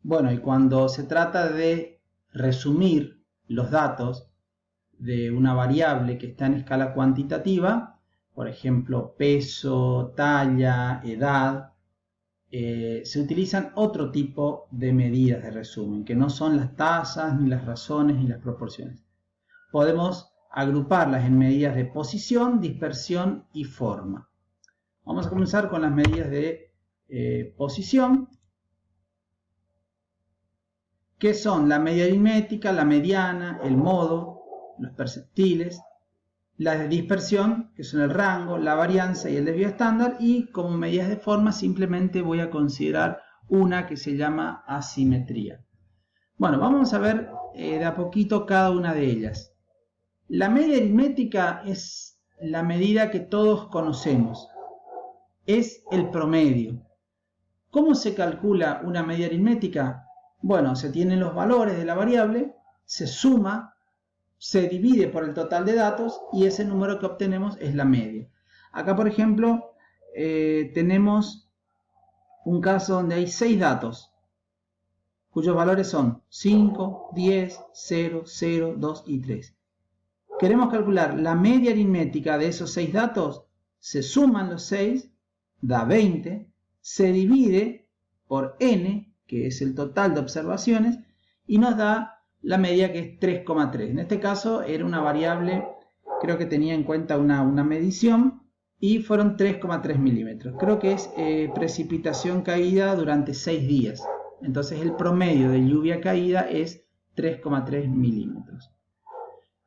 Bueno, y cuando se trata de resumir los datos de una variable que está en escala cuantitativa, por ejemplo, peso, talla, edad, se utilizan otro tipo de medidas de resumen, que no son las tasas, ni las razones, ni las proporciones. Podemos agruparlas en medidas de posición, dispersión y forma. Vamos a comenzar con las medidas de posición, que son la media aritmética, la mediana, el modo, los percentiles, la de dispersión, que son el rango, la varianza y el desvío estándar, y como medidas de forma simplemente voy a considerar una que se llama asimetría. Bueno, vamos a ver de a poquito cada una de ellas. La media aritmética es la medida que todos conocemos, es el promedio. ¿Cómo se calcula una media aritmética? Bueno, se tienen los valores de la variable, se suma, se divide por el total de datos y ese número que obtenemos es la media. Acá, por ejemplo, tenemos un caso donde hay 6 datos, cuyos valores son 5, 10, 0, 0, 2 y 3. Queremos calcular la media aritmética de esos 6 datos, se suman los 6, da 20, se divide por n, que es el total de observaciones, y nos da la media, que es 3,3. En este caso era una variable, creo que tenía en cuenta una medición, y fueron 3,3 milímetros. Creo que es precipitación caída durante 6 días. Entonces el promedio de lluvia caída es 3,3 milímetros.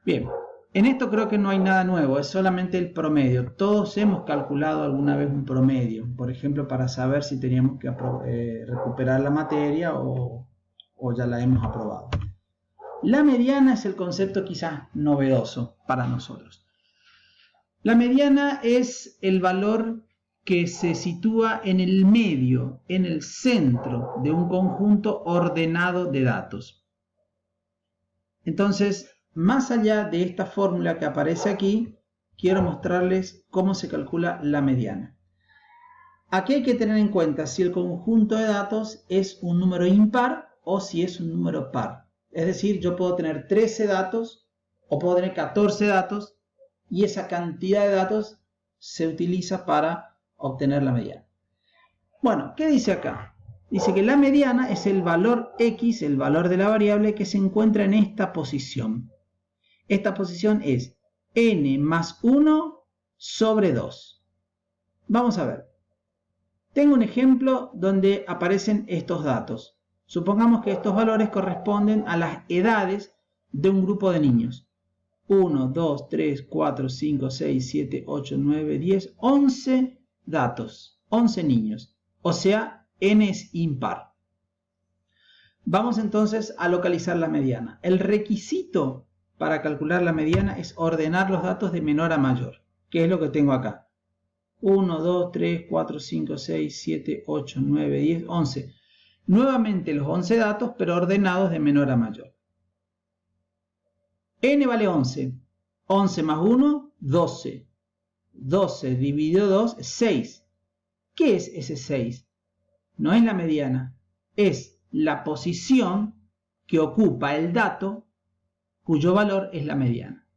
Bien, en esto creo que no hay nada nuevo, es solamente el promedio. Todos hemos calculado alguna vez un promedio, por ejemplo, para saber si teníamos que recuperar la materia o ya la hemos aprobado. La mediana es el concepto quizás novedoso para nosotros. La mediana es el valor que se sitúa en el medio, en el centro de un conjunto ordenado de datos. Entonces, más allá de esta fórmula que aparece aquí, quiero mostrarles cómo se calcula la mediana. Aquí hay que tener en cuenta si el conjunto de datos es un número impar o si es un número par. Es decir, yo puedo tener 13 datos o puedo tener 14 datos y esa cantidad de datos se utiliza para obtener la mediana. Bueno, ¿qué dice acá? Dice que la mediana es el valor x, el valor de la variable que se encuentra en esta posición. Esta posición es n más 1 sobre 2. Vamos a ver. Tengo un ejemplo donde aparecen estos datos. Supongamos que estos valores corresponden a las edades de un grupo de niños. 1, 2, 3, 4, 5, 6, 7, 8, 9, 10, 11 datos, 11 niños. O sea, n es impar. Vamos entonces a localizar la mediana. El requisito para calcular la mediana es ordenar los datos de menor a mayor, que es lo que tengo acá. 1, 2, 3, 4, 5, 6, 7, 8, 9, 10, 11. Nuevamente los 11 datos, pero ordenados de menor a mayor. N vale 11. 11 más 1, 12. 12 dividido 2 es 6. ¿Qué es ese 6? No es la mediana, es la posición que ocupa el dato cuyo valor es la mediana.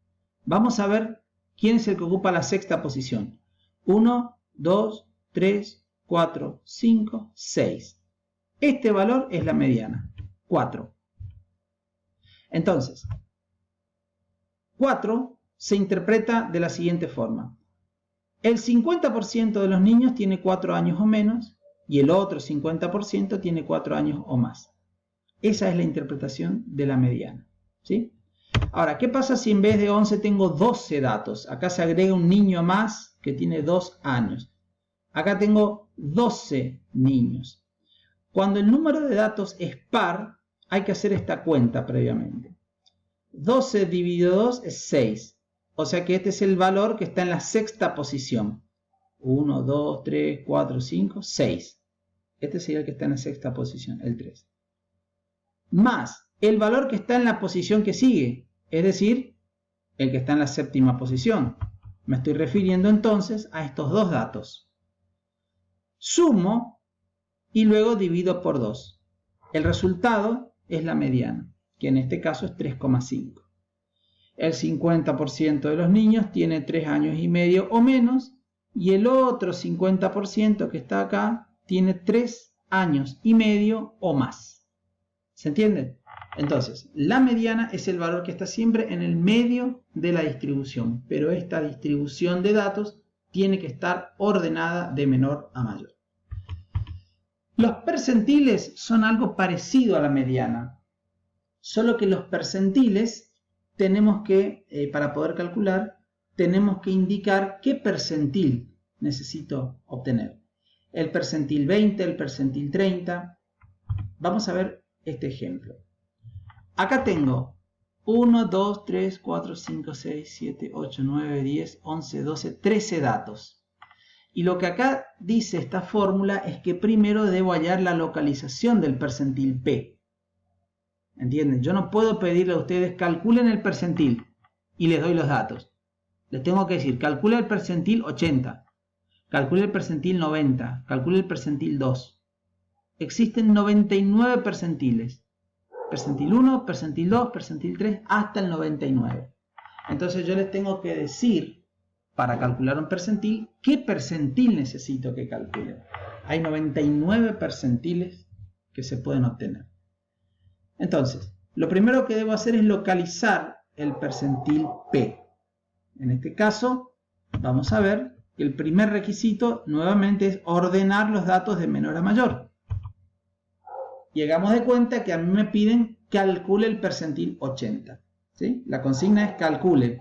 Vamos a ver quién es el que ocupa la sexta posición. 1, 2, 3, 4, 5, 6. Este valor es la mediana, 4. Entonces, 4 se interpreta de la siguiente forma. El 50% de los niños tiene 4 años o menos y el otro 50% tiene 4 años o más. Esa es la interpretación de la mediana, ¿sí? Ahora, ¿qué pasa si en vez de 11 tengo 12 datos? Acá se agrega un niño más que tiene 2 años. Acá tengo 12 niños. Cuando el número de datos es par, hay que hacer esta cuenta previamente. 12 dividido 2 es 6. O sea que este es el valor que está en la sexta posición. 1, 2, 3, 4, 5, 6. Este sería el que está en la sexta posición, el 3. Más el valor que está en la posición que sigue, es decir, el que está en la séptima posición. Me estoy refiriendo entonces a estos dos datos. Sumo y luego divido por 2. El resultado es la mediana, que en este caso es 3,5. El 50% de los niños tiene 3 años y medio o menos, y el otro 50% que está acá tiene 3 años y medio o más. ¿Se entiende? Entonces, la mediana es el valor que está siempre en el medio de la distribución, pero esta distribución de datos tiene que estar ordenada de menor a mayor. Los percentiles son algo parecido a la mediana, solo que los percentiles tenemos que, para poder calcular, tenemos que indicar qué percentil necesito obtener. El percentil 20, el percentil 30. Vamos a ver este ejemplo. Acá tengo 1, 2, 3, 4, 5, 6, 7, 8, 9, 10, 11, 12, 13 datos. Y lo que acá dice esta fórmula es que primero debo hallar la localización del percentil P. ¿Entienden? Yo no puedo pedirle a ustedes calculen el percentil y les doy los datos. Les tengo que decir, calcule el percentil 80, calcule el percentil 90, calcule el percentil 2. Existen 99 percentiles. Percentil 1, percentil 2, percentil 3, hasta el 99. Entonces yo les tengo que decir, para calcular un percentil, qué percentil necesito que calcule. Hay 99 percentiles que se pueden obtener. Entonces, lo primero que debo hacer es localizar el percentil P. En este caso, vamos a ver que el primer requisito nuevamente es ordenar los datos de menor a mayor. Llegamos de cuenta que a mí me piden calcule el percentil 80. ¿Sí? La consigna es calcule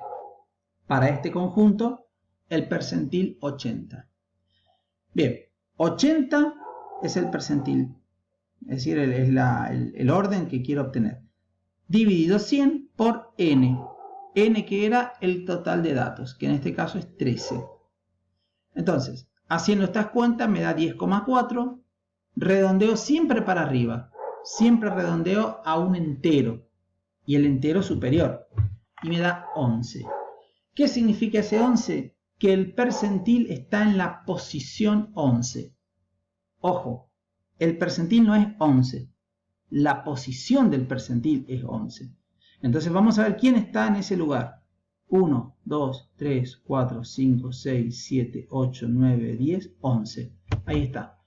para este conjunto el percentil 80. Bien, 80 es el percentil, es decir, es el orden que quiero obtener. Dividido 100 por n. N que era el total de datos, que en este caso es 13. Entonces, haciendo estas cuentas me da 10,4. Redondeo siempre para arriba. Siempre redondeo a un entero. Y el entero superior. Y me da 11. ¿Qué significa ese 11? Que el percentil está en la posición 11. Ojo, el percentil no es 11. La posición del percentil es 11. Entonces vamos a ver quién está en ese lugar. 1, 2, 3, 4, 5, 6, 7, 8, 9, 10, 11. Ahí está.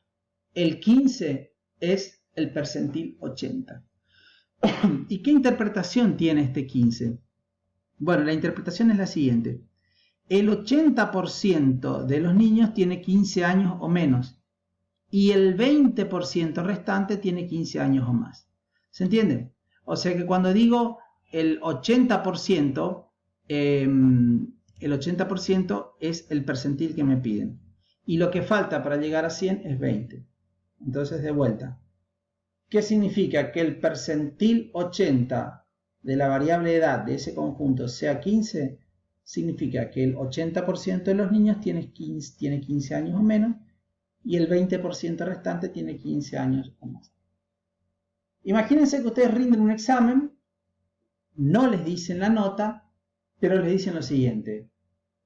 El 15 es el percentil 80. ¿Y qué interpretación tiene este 15? Bueno, la interpretación es la siguiente. El 80% de los niños tiene 15 años o menos y el 20% restante tiene 15 años o más. ¿Se entiende? O sea que cuando digo el 80%, el 80% es el percentil que me piden. Y lo que falta para llegar a 100 es 20. Entonces, de vuelta. ¿Qué significa? Que el percentil 80 de la variable edad de ese conjunto sea 15, significa que el 80% de los niños tiene 15 años o menos y el 20% restante tiene 15 años o más. Imagínense que ustedes rinden un examen, no les dicen la nota, pero les dicen lo siguiente.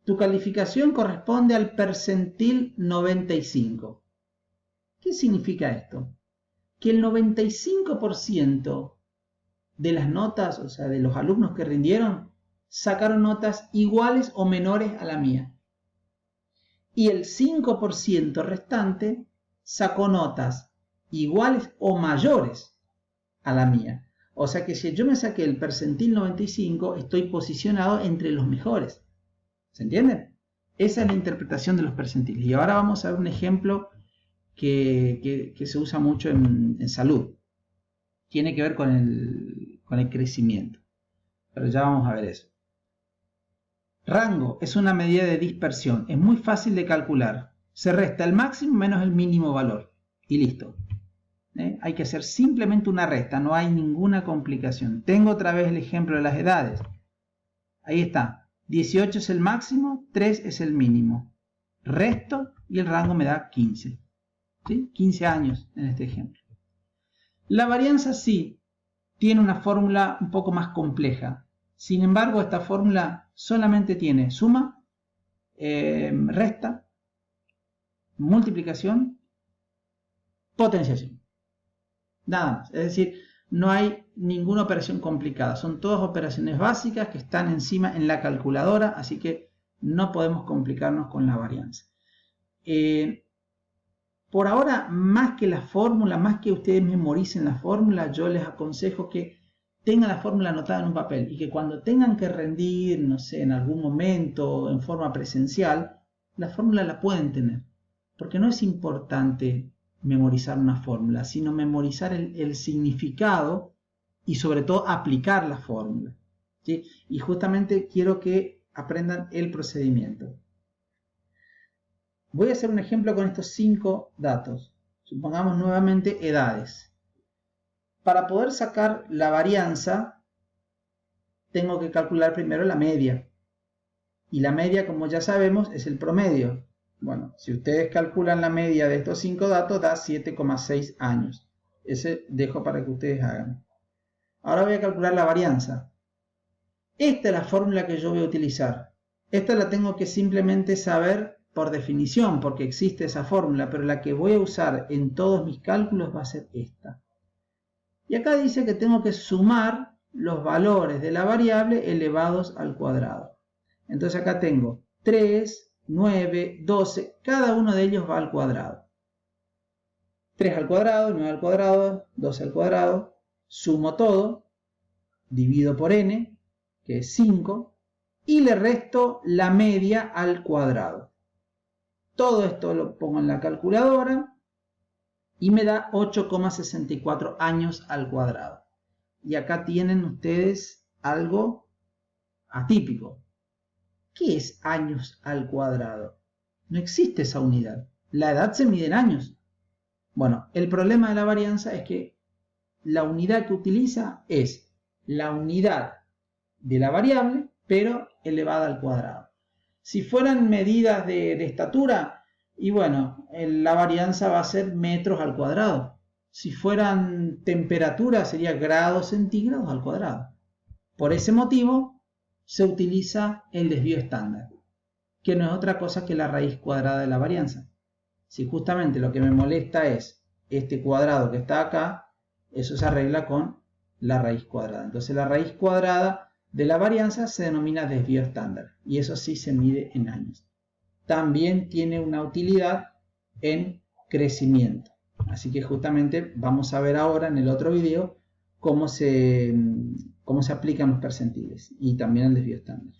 Tu calificación corresponde al percentil 95. ¿Qué significa esto? Que el 95% de las notas, o sea, de los alumnos que rindieron, sacaron notas iguales o menores a la mía. Y el 5% restante sacó notas iguales o mayores a la mía. O sea que si yo me saqué el percentil 95, estoy posicionado entre los mejores. ¿Se entiende? Esa es la interpretación de los percentiles. Y ahora vamos a ver un ejemplo que se usa mucho en salud. Tiene que ver con el crecimiento. Pero ya vamos a ver eso. Rango es una medida de dispersión. Es muy fácil de calcular. Se resta el máximo menos el mínimo valor. Y listo. Hay que hacer simplemente una resta. No hay ninguna complicación. Tengo otra vez el ejemplo de las edades. Ahí está. 18 es el máximo, 3 es el mínimo. Resto y el rango me da 15. ¿Sí? 15 años en este ejemplo. La varianza sí tiene una fórmula un poco más compleja. Sin embargo, esta fórmula solamente tiene suma, resta, multiplicación, potenciación. Nada más. Es decir, no hay ninguna operación complicada. Son todas operaciones básicas que están encima en la calculadora, así que no podemos complicarnos con la varianza. Por ahora, más que la fórmula, más que ustedes memoricen la fórmula, yo les aconsejo que tengan la fórmula anotada en un papel y que cuando tengan que rendir, no sé, en algún momento en forma presencial, la fórmula la pueden tener. Porque no es importante memorizar una fórmula, sino memorizar el significado y sobre todo aplicar la fórmula, ¿sí? Y justamente quiero que aprendan el procedimiento. Voy a hacer un ejemplo con estos 5 datos. Supongamos nuevamente edades. Para poder sacar la varianza, tengo que calcular primero la media. Y la media, como ya sabemos, es el promedio. Bueno, si ustedes calculan la media de estos 5 datos, da 7,6 años. Ese dejo para que ustedes hagan. Ahora voy a calcular la varianza. Esta es la fórmula que yo voy a utilizar. Esta la tengo que simplemente saber por definición, porque existe esa fórmula, pero la que voy a usar en todos mis cálculos va a ser esta. Y acá dice que tengo que sumar los valores de la variable elevados al cuadrado. Entonces acá tengo 3, 9, 12, cada uno de ellos va al cuadrado. 3 al cuadrado, 9 al cuadrado, 12 al cuadrado, sumo todo, divido por n, que es 5, y le resto la media al cuadrado. Todo esto lo pongo en la calculadora y me da 8,64 años al cuadrado. Y acá tienen ustedes algo atípico. ¿Qué es años al cuadrado? No existe esa unidad. La edad se mide en años. Bueno, el problema de la varianza es que la unidad que utiliza es la unidad de la variable, pero elevada al cuadrado. Si fueran medidas de estatura, y bueno, la varianza va a ser metros al cuadrado. Si fueran temperatura, sería grados centígrados al cuadrado. Por ese motivo, se utiliza el desvío estándar, que no es otra cosa que la raíz cuadrada de la varianza. Si justamente lo que me molesta es este cuadrado que está acá, eso se arregla con la raíz cuadrada. Entonces la raíz cuadrada de la varianza se denomina desvío estándar y eso sí se mide en años. También tiene una utilidad en crecimiento. Así que justamente vamos a ver ahora en el otro video cómo se aplican los percentiles y también el desvío estándar.